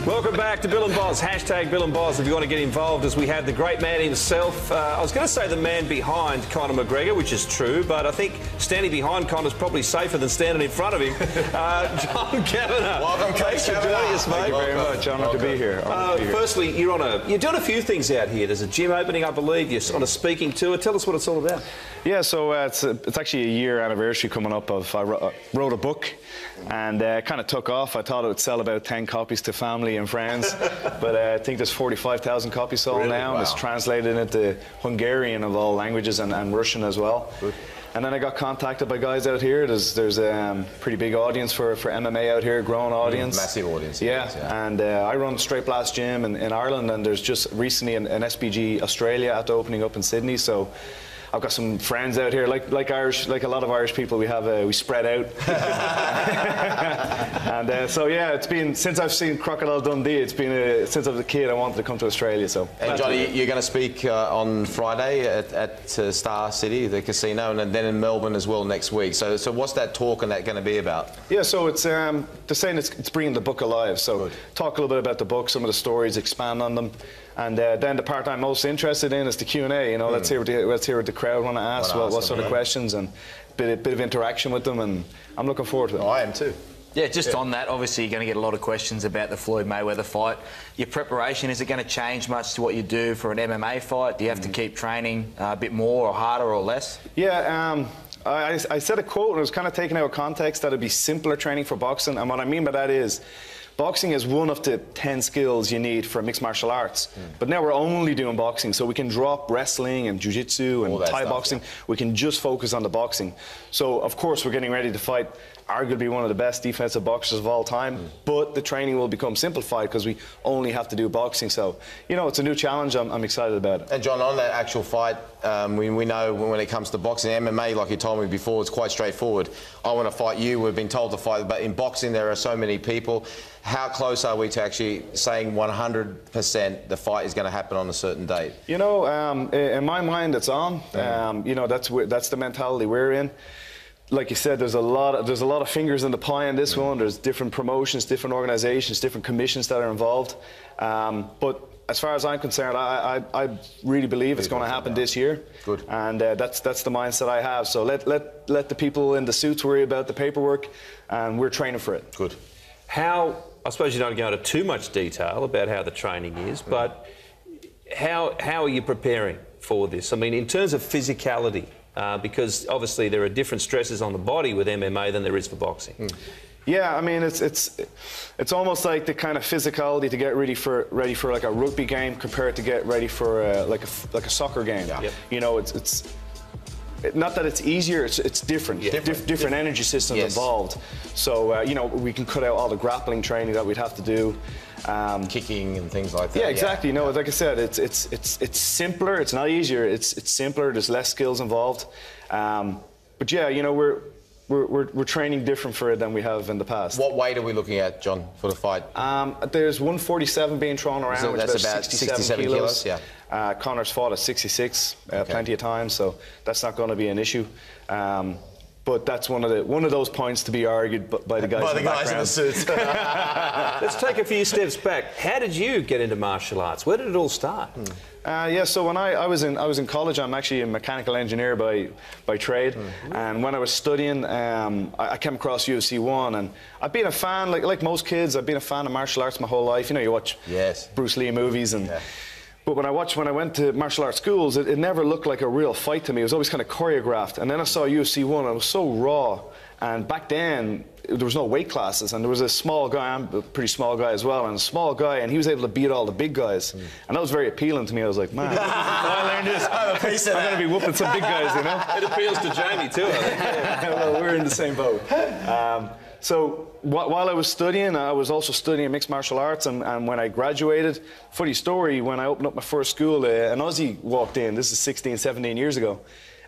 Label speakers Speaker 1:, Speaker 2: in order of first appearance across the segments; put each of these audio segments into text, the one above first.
Speaker 1: Welcome back to Bill and Boz. Hashtag Bill and Boz if you want to get involved, as we have the great man himself. I was going to say the man behind Conor McGregor, which is true, but I think standing behind Conor's probably safer than standing in front of him. John Kavanagh.
Speaker 2: Welcome,
Speaker 1: Thanks for joining us, mate.
Speaker 3: Thank you very much. Honoured to be here.
Speaker 1: Firstly, you're doing a few things out here. There's a gym opening, I believe. You're on a speaking tour. Tell us what it's all about.
Speaker 3: Yeah, so it's actually a year anniversary coming up of I wrote a book, and kind of took off. I thought it would sell about 10 copies to family and friends, but I think there's 45,000 copies sold now, and it's translated into Hungarian of all languages and Russian as well. Good. And then I got contacted by guys out here. There's a pretty big audience for MMA out here, growing audience.
Speaker 2: Massive audience.
Speaker 3: Yeah, and I run Straight Blast Gym in Ireland, and there's just recently an SBG Australia at the opening up in Sydney. So I've got some friends out here, like a lot of Irish people. We spread out, and so yeah, it's been since I've seen Crocodile Dundee. It's been since I was a kid. I wanted to come to Australia. So.
Speaker 2: And Johnny, you're going to speak on Friday at Star City, the casino, and then in Melbourne as well next week. So what's that talk and that going to be about?
Speaker 3: Yeah, so it's they're saying it's bringing the book alive. So talk a little bit about the book, some of the stories, expand on them. And then the part I'm most interested in is the Q&A. You know, let's hear what the crowd want to ask, what sort of questions, and a bit of interaction with them. And I'm looking forward to it.
Speaker 2: Oh, I am too.
Speaker 4: Yeah, just on that, obviously you're going to get a lot of questions about the Floyd-Mayweather fight. Your preparation, is it going to change much to what you do for an MMA fight? Do you have to keep training a bit more or harder or less?
Speaker 3: Yeah, I said a quote, and it was kind of taken out of context, that it'd be simpler training for boxing. And what I mean by that is, boxing is one of the 10 skills you need for mixed martial arts. But now we're only doing boxing, so we can drop wrestling and jiu-jitsu and Thai boxing. Yeah. We can just focus on the boxing. So, of course, we're getting ready to fight arguably one of the best defensive boxers of all time, but the training will become simplified because we only have to do boxing. So, you know, it's a new challenge. I'm excited about it.
Speaker 2: And John, on that actual fight, we know when it comes to boxing, MMA, like you told me before, it's quite straightforward. I want to fight you, we've been told to fight, but in boxing there are so many people. How close are we to actually saying 100% the fight is going to happen on a certain date?
Speaker 3: You know, in my mind, it's on. You know, that's the mentality we're in. Like you said, there's a lot of fingers in the pie in this one. There's different promotions, different organisations, different commissions that are involved. But as far as I'm concerned, I really believe it's going to happen this year.
Speaker 2: Good.
Speaker 3: And that's the mindset I have. So let the people in the suits worry about the paperwork, and we're training for it.
Speaker 2: Good.
Speaker 1: I suppose you don't go into too much detail about how the training is, but how are you preparing for this? I mean, in terms of physicality, because obviously there are different stresses on the body with MMA than there is for boxing.
Speaker 3: Yeah, I mean, it's almost like the kind of physicality to get ready for like a rugby game compared to get ready for like a soccer game.
Speaker 2: Yeah. Yep.
Speaker 3: You know, it's not that it's easier, it's different. Yeah. Different energy systems involved. So, you know, we can cut out all the grappling training that we'd have to do.
Speaker 2: Kicking and things like that.
Speaker 3: Yeah, exactly. No, like I said, it's simpler. It's not easier. It's simpler. There's less skills involved. But yeah, you know, we're training different for it than we have in the past.
Speaker 2: What weight are we looking at, John, for the fight?
Speaker 3: There's 147 being thrown around, which is about 67 kilos.
Speaker 2: Yeah.
Speaker 3: Conor's fought at 66 plenty of times, so that's not going to be an issue. But that's one of those points to be argued by the guys in the background.
Speaker 2: In the suits.
Speaker 1: Let's take a few steps back. How did you get into martial arts? Where did it all start?
Speaker 3: Yeah, so when I was in college, I'm actually a mechanical engineer by trade, and when I was studying, I came across UFC 1, and I've been a fan, like most kids, I've been a fan of martial arts my whole life. You know, you watch Bruce Lee movies and. Yeah. But when I went to martial arts schools, it never looked like a real fight to me. It was always kind of choreographed. And then I saw UFC 1, and it was so raw. And back then, there was no weight classes, and there was a small guy, I'm a pretty small guy as well, and a small guy, and he was able to beat all the big guys. And that was very appealing to me. I was like, man, I learned this. I'm going to be whooping some big guys, you know?
Speaker 1: It appeals to Jamie too, I think.
Speaker 3: Well, we're in the same boat. So while I was studying, I was also studying mixed martial arts, and when I graduated, funny story, when I opened up my first school, an Aussie walked in. This is 16, 17 years ago.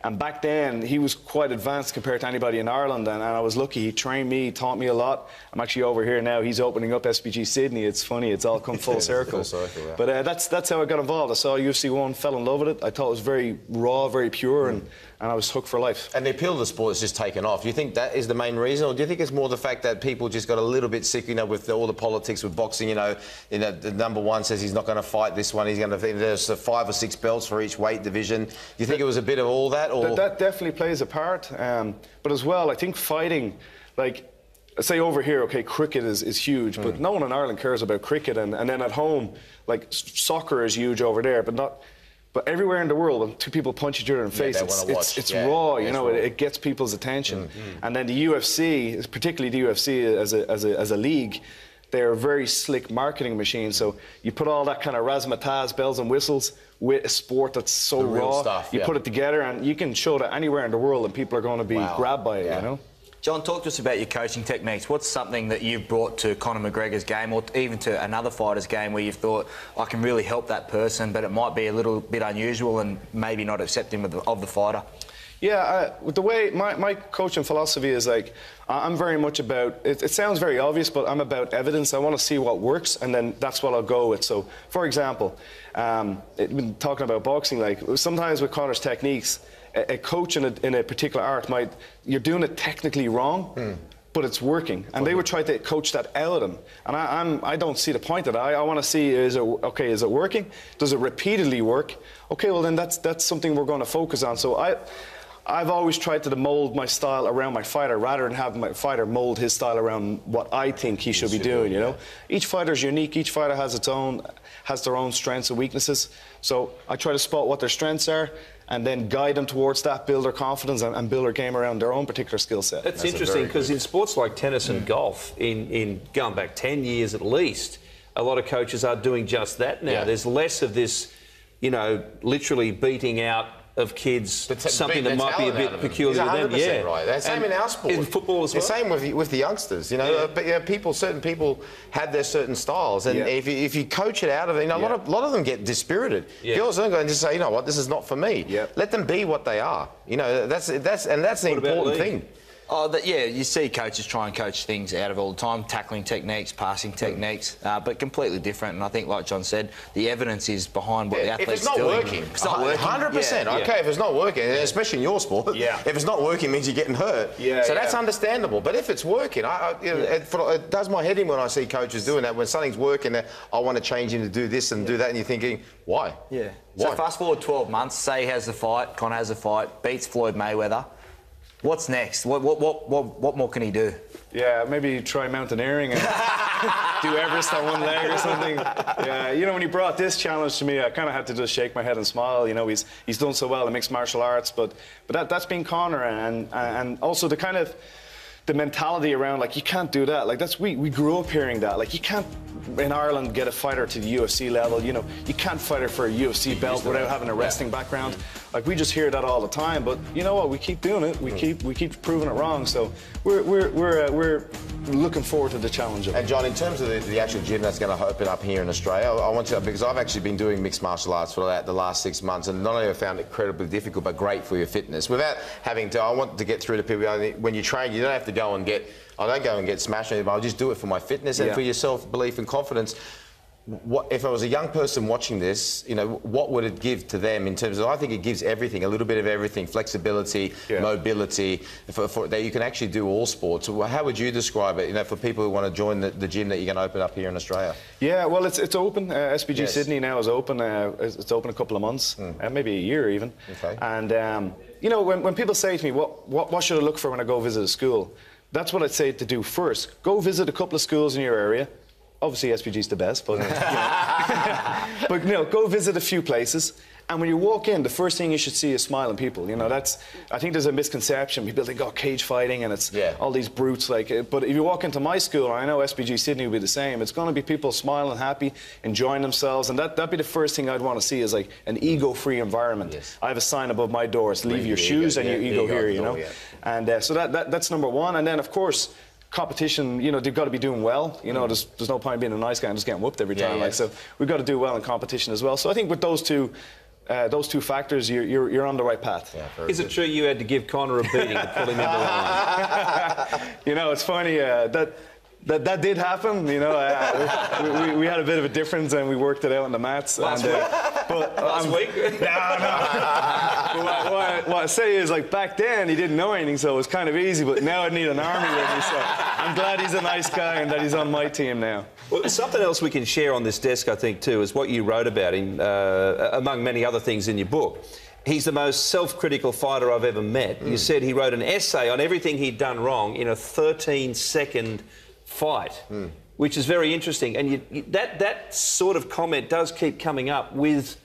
Speaker 3: And back then, he was quite advanced compared to anybody in Ireland, and I was lucky. He trained me, he taught me a lot. I'm actually over here now. He's opening up SBG Sydney. It's funny, it's all come full circle.
Speaker 2: Yeah.
Speaker 3: But that's how I got involved. I saw UFC 1, fell in love with it. I thought it was very raw, very pure, and and I was hooked for life.
Speaker 2: And the appeal of the sport has just taken off. Do you think that is the main reason, or do you think it's more the fact that people just got a little bit sick, with all the politics with boxing? The number one says he's not going to fight this one. He's going to. There's 5 or 6 belts for each weight division. Do you think it was a bit of all that, or
Speaker 3: that definitely plays a part? But as well, I think fighting, like, say over here, okay, cricket is huge, but no one in Ireland cares about cricket, and then at home, like, soccer is huge over there, but everywhere in the world, when 2 people punch each other in the face, it's raw, it gets people's attention. And then the UFC, particularly the UFC as a league, they're a very slick marketing machine. So you put all that kind of razzmatazz, bells and whistles, with a sport that's so raw.
Speaker 2: Stuff,
Speaker 3: you put it together, and you can show that anywhere in the world, and people are going to be grabbed by it,
Speaker 4: John, talk to us about your coaching techniques. What's something that you've brought to Conor McGregor's game, or even to another fighter's game, where you've thought, I can really help that person, but it might be a little bit unusual and maybe not accepting of the fighter?
Speaker 3: Yeah, with the way my coaching philosophy is, like, I'm very much about, it sounds very obvious, but I'm about evidence. I want to see what works, and then that's what I'll go with. So, for example, been talking about boxing, like, sometimes with Conor's techniques, a coach in a particular art you're doing it technically wrong, but it's working. And they would try to coach that out of him. And I don't see the point of that. I want to see, is it working? Does it repeatedly work? Okay, well then that's something we're going to focus on. So I've always tried to mold my style around my fighter rather than have my fighter mold his style around what I think he should be doing, Each fighter's unique, each fighter has their own strengths and weaknesses. So I try to spot what their strengths are and then guide them towards that, build their confidence and build their game around their own particular skill set.
Speaker 1: That's interesting, because in sports like tennis and golf, in going back 10 years at least, a lot of coaches are doing just that now. There's less of this, literally beating out of kids, something that might be a bit peculiar to them.
Speaker 2: Yeah, right. That's same in our sport.
Speaker 1: In football as well.
Speaker 2: The same with the youngsters, But certain people have their certain styles, and if you coach it out of it, a lot of them get dispirited. Girls don't go and just say, this is not for me. Let them be what they are. That's the important thing.
Speaker 4: You see coaches try and coach things out of all the time, tackling techniques, passing techniques, but completely different. And I think, like John said, the evidence is behind what the athlete's doing.
Speaker 2: If it's not working, 100%. Okay, if it's not working, especially in your sport, if it's not working, it means you're getting hurt. So that's understandable. But if it's working, it does my head in when I see coaches doing that. When something's working, I want to change him to do this and do that, and you're thinking, why?
Speaker 4: Yeah. So fast forward 12 months, say he has the fight, Conor has the fight, beats Floyd Mayweather. What's next? What more can he do? Yeah,
Speaker 3: maybe try mountaineering and do Everest on one leg or something. Yeah, when he brought this challenge to me, I kind of had to just shake my head and smile. He's done so well in mixed martial arts, but that's been Conor, and also the kind of the mentality around, like, you can't do that. Like, we grew up hearing that. Like, you can't in Ireland get a fighter to the UFC level. You can't fight her for a UFC belt without having a wrestling background. Like, we just hear that all the time. But you know what? We keep doing it. We keep proving it wrong. So we're looking forward to the challenge of it.
Speaker 2: And John, in terms of the actual gym that's going to open up here in Australia, I want to, because I've actually been doing mixed martial arts for the last 6 months, and not only have I found it incredibly difficult, but great for your fitness. Without having to, I want to get through to people. When you train, you don't have to go and get. I don't go and get smashed, but I'll just do it for my fitness and for your self-belief and confidence. If I was a young person watching this, what would it give to them in terms of, I think it gives everything, a little bit of everything, flexibility, mobility, for that you can actually do all sports. How would you describe it, for people who want to join the gym that you're going to open up here in Australia? Yeah,
Speaker 3: well, it's open. SBG Sydney now is open. It's open a couple of months, maybe a year even. Okay. And, when people say to me, what should I look for when I go visit a school? That's what I'd say to do first. Go visit a couple of schools in your area. Obviously, SPG's the best, but but go visit a few places. And when you walk in, the first thing you should see is smiling people. I think there's a misconception. People think, cage fighting, and it's all these brutes. But if you walk into my school, and I know SPG Sydney will be the same, it's going to be people smiling, happy, enjoying themselves, and that'd be the first thing I'd want to see is like an ego-free environment. Yes. I have a sign above my door: it's leave your shoes and your ego here. And so that's number one. And then of course, competition, they've got to be doing well. There's no point being a nice guy and just getting whooped every time. So we've got to do well in competition as well. So I think with those two factors, you're on the right path.
Speaker 1: Yeah, is it true you had to give Conor a beating to pull him into line?
Speaker 3: It's funny that did happen. We had a bit of a difference and we worked it out on the mats. But
Speaker 1: Last week?
Speaker 3: No. What I say is, like, back then he didn't know anything, so it was kind of easy. But now I need an army with me, so I'm glad he's a nice guy and that he's on my team now.
Speaker 1: Well, something else we can share on this desk, I think, too, is what you wrote about him, among many other things in your book. He's the most self-critical fighter I've ever met. You said he wrote an essay on everything he'd done wrong in a 13-second fight, which is very interesting. And that sort of comment does keep coming up with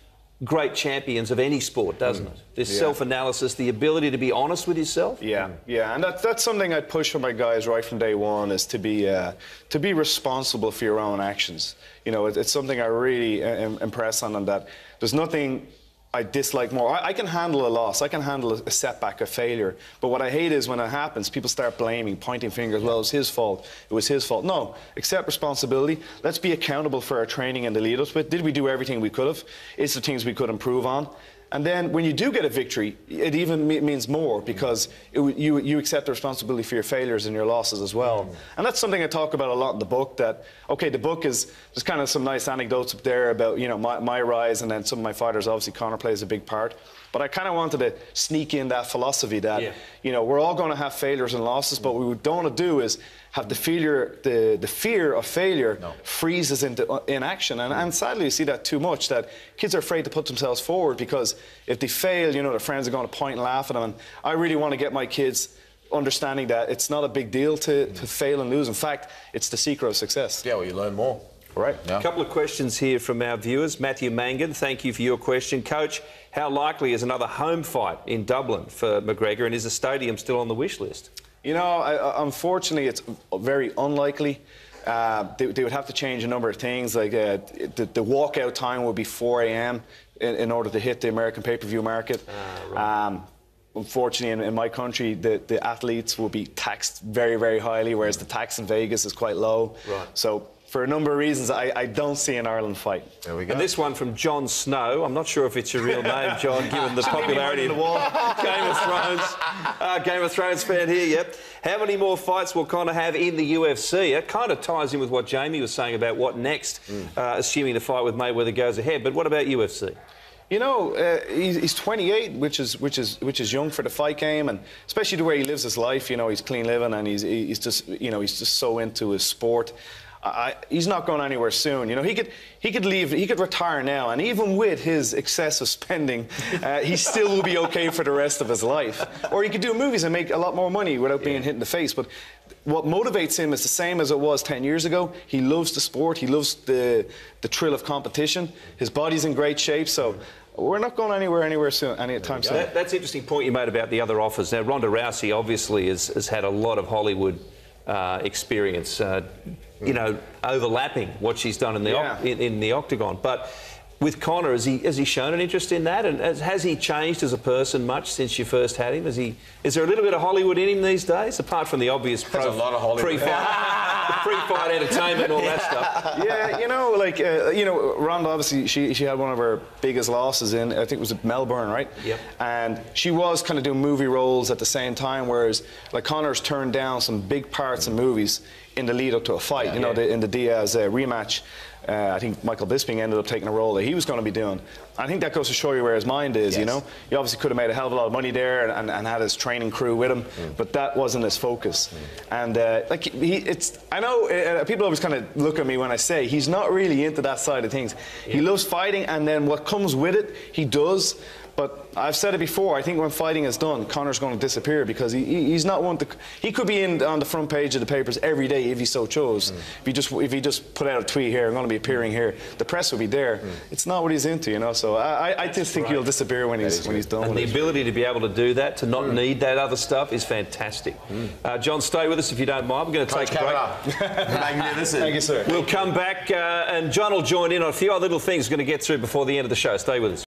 Speaker 1: great champions of any sport, doesn't it? This self-analysis, the ability to be honest with yourself.
Speaker 3: Yeah, and that's something I push for my guys right from day one, is to be responsible for your own actions. You know, it's something I really impress on them, that there's nothing I dislike more. I can handle a loss, I can handle a setback, a failure, but what I hate is when it happens, people start blaming, pointing fingers, well, it was his fault, it was his fault. No, accept responsibility. Let's be accountable for our training and the lead ups with. Did we do everything we could have? Is there things we could improve on? And then when you do get a victory, it even means more, because you accept the responsibility for your failures and your losses as well. And that's something I talk about a lot in the book, that, okay, the book is, there's kind of some nice anecdotes up there about, you know, my rise, and then some of my fighters, obviously Conor plays a big part. But I kind of wanted to sneak in that philosophy that, you know, we're all going to have failures and losses, but what we don't want to do is have the fear of failure freeze us into inaction. And sadly, you see that too much, that kids are afraid to put themselves forward, because if they fail, you know, their friends are going to point and laugh at them. And I really want to get my kids understanding that it's not a big deal to fail and lose. In fact, it's the secret of success.
Speaker 2: Yeah, well, you learn more.
Speaker 3: Right.
Speaker 2: Yeah.
Speaker 1: A couple of questions here from our viewers. Matthew Mangan, thank you for your question. Coach, how likely is another home fight in Dublin for McGregor, and is the stadium still on the wish list? You
Speaker 3: know, unfortunately, it's very unlikely. They would have to change a number of things, like the walkout time would be 4 a.m. in order to hit the American pay-per-view market. Right. Unfortunately, in my country, the athletes will be taxed very, very highly, whereas the tax in Vegas is quite low. Right. So, for a number of reasons, I don't see an Ireland fight.
Speaker 1: There we go. And this one from John Snow. I'm not sure if it's your real name, John, given the popularity of Game of Thrones. Game of Thrones fan here, yep. How many more fights will Conor have in the UFC? It kind of ties in with what Jamie was saying about what next, assuming the fight with Mayweather goes ahead. But what about UFC?
Speaker 3: You know, he's 28, which is young for the fight game, and especially the way he lives his life. You know, he's clean living, and he's just, you know, he's just so into his sport. He's not going anywhere soon. You know, he could leave, he could retire now, and even with his excessive spending, he still will be okay for the rest of his life. Or he could do movies and make a lot more money without being hit in the face. But what motivates him is the same as it was 10 years ago. He loves the sport. He loves the thrill of competition. His body's in great shape, so we're not going anywhere soon, anytime soon.
Speaker 1: That's an interesting point you made about the other offers. Now, Ronda Rousey obviously has had a lot of Hollywood experience, you know, overlapping what she's done in the octagon. But with Conor, has he shown an interest in that? And has he changed as a person much since you first had him? Is there a little bit of Hollywood in him these days, apart from the obvious pre-fight entertainment and all that stuff?
Speaker 3: Yeah, you know, like you know, Ronda, obviously she had one of her biggest losses in, I think it was at Melbourne, right? Yep. And she was kind of doing movie roles at the same time, whereas like Conor's turned down some big parts in movies in the lead up to a fight. You know, in the Diaz rematch. I think Michael Bisping ended up taking a role that he was going to be doing. I think that goes to show you where his mind is, you know. He obviously could have made a hell of a lot of money there and had his training crew with him, but that wasn't his focus. And like I know people always kind of look at me when I say he's not really into that side of things. He loves fighting, and then what comes with it, he does. But I've said it before, I think when fighting is done, Conor's going to disappear, because he's not one to... He could be on the front page of the papers every day if he so chose. If he just put out a tweet here, I'm going to be appearing here, the press will be there. It's not what he's into, you know, so I just think he'll disappear when he's done
Speaker 1: and
Speaker 3: with
Speaker 1: the ability to be able to do that, to not need that other stuff, is fantastic. John, stay with us if you don't mind. We're going to take a break.
Speaker 2: Magnificent.
Speaker 3: Thank you, sir.
Speaker 1: We'll come back and John will join in on a few other little things we're going to get through before the end of the show. Stay with us.